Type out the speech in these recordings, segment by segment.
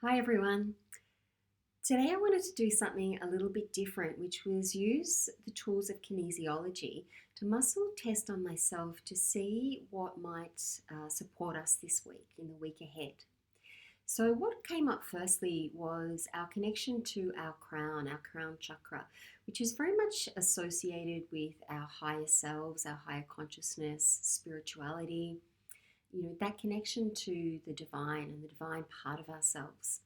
Hi everyone. Today I wanted to do something a little bit different, which was use the tools of kinesiology to muscle test on myself to see what might support us this week, in the week ahead. So, what came up firstly was our connection to our crown chakra, which is very much associated with our higher selves, our higher consciousness, spirituality, that connection to the divine and the divine part of ourselves.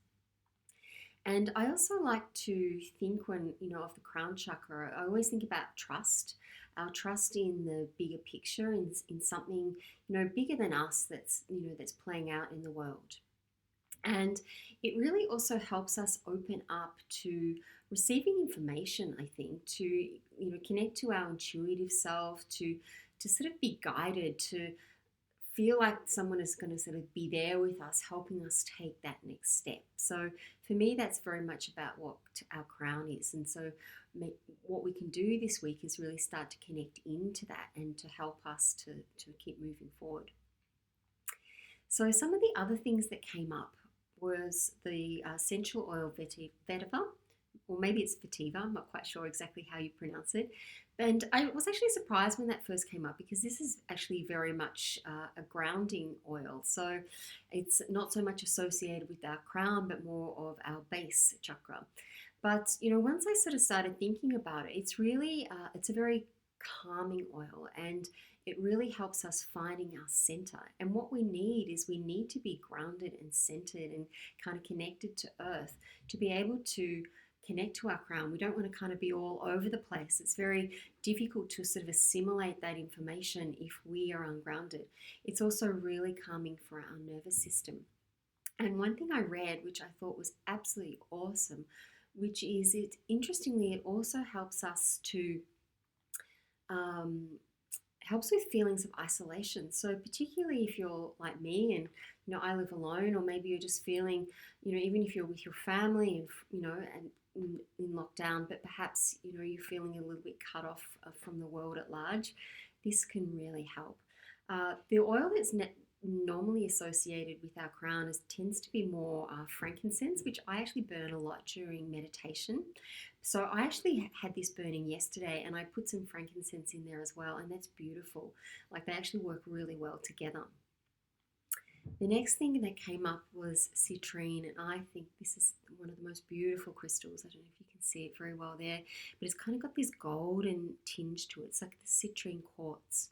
And I also like to think of the crown chakra, I always think about trust, our trust in the bigger picture, in something, bigger than us that's playing out in the world. And it really also helps us open up to receiving information, I think, to, connect to our intuitive self, to sort of be guided, to feel like someone is going to sort of be there with us, helping us take that next step. So for me, that's very much about what our crown is. And so what we can do this week is really start to connect into that and to help us to keep moving forward. So some of the other things that came up was the essential oil vetiver, or maybe it's vetiver, I'm not quite sure exactly how you pronounce it. And I was actually surprised when that first came up because this is actually very much a grounding oil. So it's not so much associated with our crown, but more of our base chakra. But, once I sort of started thinking about it, it's really, it's a very calming oil, and it really helps us finding our center. And what we need to be grounded and centered and kind of connected to earth to be able to connect to our crown. We don't want to kind of be all over the place. It's very difficult to sort of assimilate that information if we are ungrounded. It's also really calming for our nervous system. And one thing I read, which I thought was absolutely awesome, which is interestingly, it also helps us to helps with feelings of isolation. So particularly if you're like me and I live alone, or maybe you're just feeling, even if you're with your family and in lockdown, but perhaps you're feeling a little bit cut off from the world at large, this can really help. The oil that's normally associated with our crown tends to be more frankincense, which I actually burn a lot during meditation. So I actually had this burning yesterday, and I put some frankincense in there as well, and that's beautiful. Like, they actually work really well together. The next thing that came up was citrine, and I think this is one of the most beautiful crystals. I don't know if you can see it very well there, but it's kind of got this golden tinge to it. It's like the citrine quartz.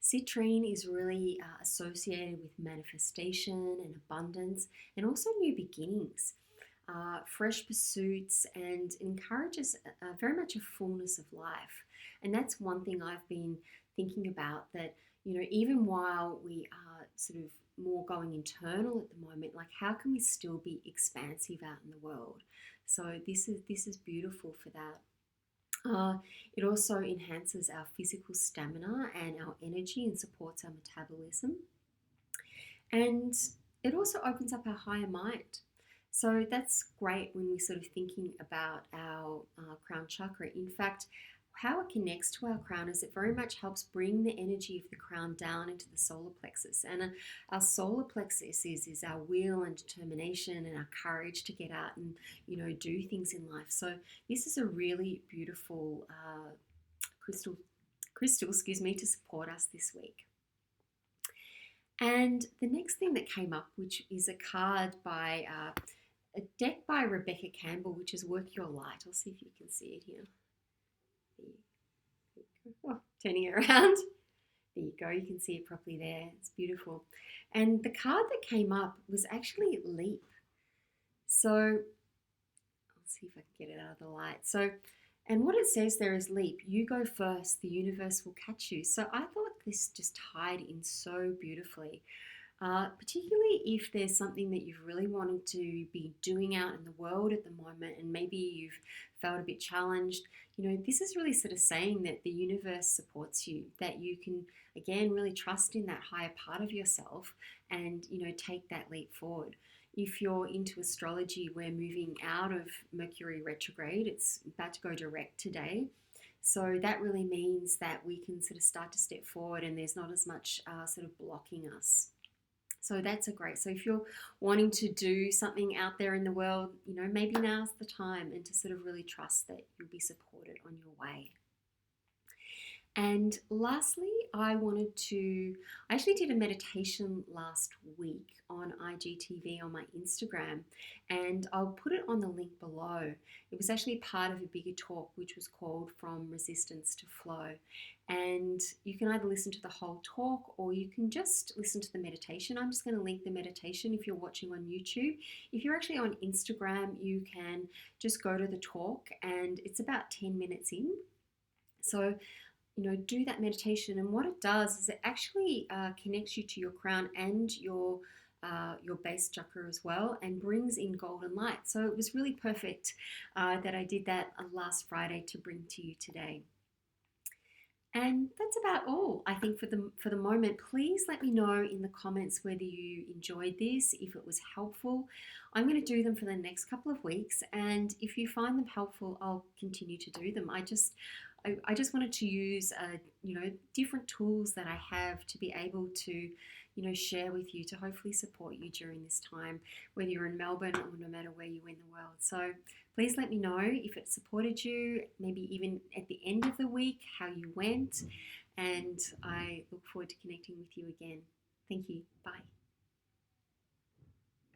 Citrine is really associated with manifestation and abundance, and also new beginnings, fresh pursuits, and encourages very much a fullness of life. And that's one thing I've been thinking about, that even while we are sort of more going internal at the moment, like, how can we still be expansive out in the world? So this is beautiful for that. It also enhances our physical stamina and our energy and supports our metabolism. And it also opens up our higher mind. So that's great when we're sort of thinking about our crown chakra. In fact, how it connects to our crown is it very much helps bring the energy of the crown down into the solar plexus. And our solar plexus is our will and determination and our courage to get out and, do things in life. So this is a really beautiful crystal, to support us this week. And the next thing that came up, which is a card by a deck by Rebecca Campbell, which is Work Your Light. I'll see if you can see it here. Oh, turning it around. There you go. You can see it properly there. It's beautiful. And the card that came up was actually Leap. So I'll see if I can get it out of the light. And what it says there is Leap. You go first. The universe will catch you. So I thought this just tied in so beautifully. Particularly if there's something that you've really wanted to be doing out in the world at the moment, and maybe you've felt a bit challenged, this is really sort of saying that the universe supports you, that you can, again, really trust in that higher part of yourself and, take that leap forward. If you're into astrology, we're moving out of Mercury retrograde. It's about to go direct today. So that really means that we can sort of start to step forward and there's not as much sort of blocking us. So that's a great. So if you're wanting to do something out there in the world, maybe now's the time, and to sort of really trust that you'll be supported on your way. And lastly, I actually did a meditation last week on IGTV on my Instagram, and I'll put it on the link below. It was actually part of a bigger talk which was called From Resistance to Flow. And you can either listen to the whole talk or you can just listen to the meditation. I'm just going to link the meditation if you're watching on YouTube. If you're actually on Instagram, you can just go to the talk, and it's about 10 minutes in. So do that meditation, and what it does is it actually connects you to your crown and your base chakra as well, and brings in golden light. So it was really perfect that I did that last Friday to bring to you today. And that's about all, I think, for the moment. Please let me know in the comments whether you enjoyed this, if it was helpful. I'm going to do them for the next couple of weeks, and if you find them helpful, I'll continue to do them. I just wanted to use different tools that I have to be able to share with you, to hopefully support you during this time, whether you're in Melbourne or no matter where you're in the world. So please let me know if it supported you, maybe even at the end of the week, how you went, and I look forward to connecting with you again. Thank you. Bye.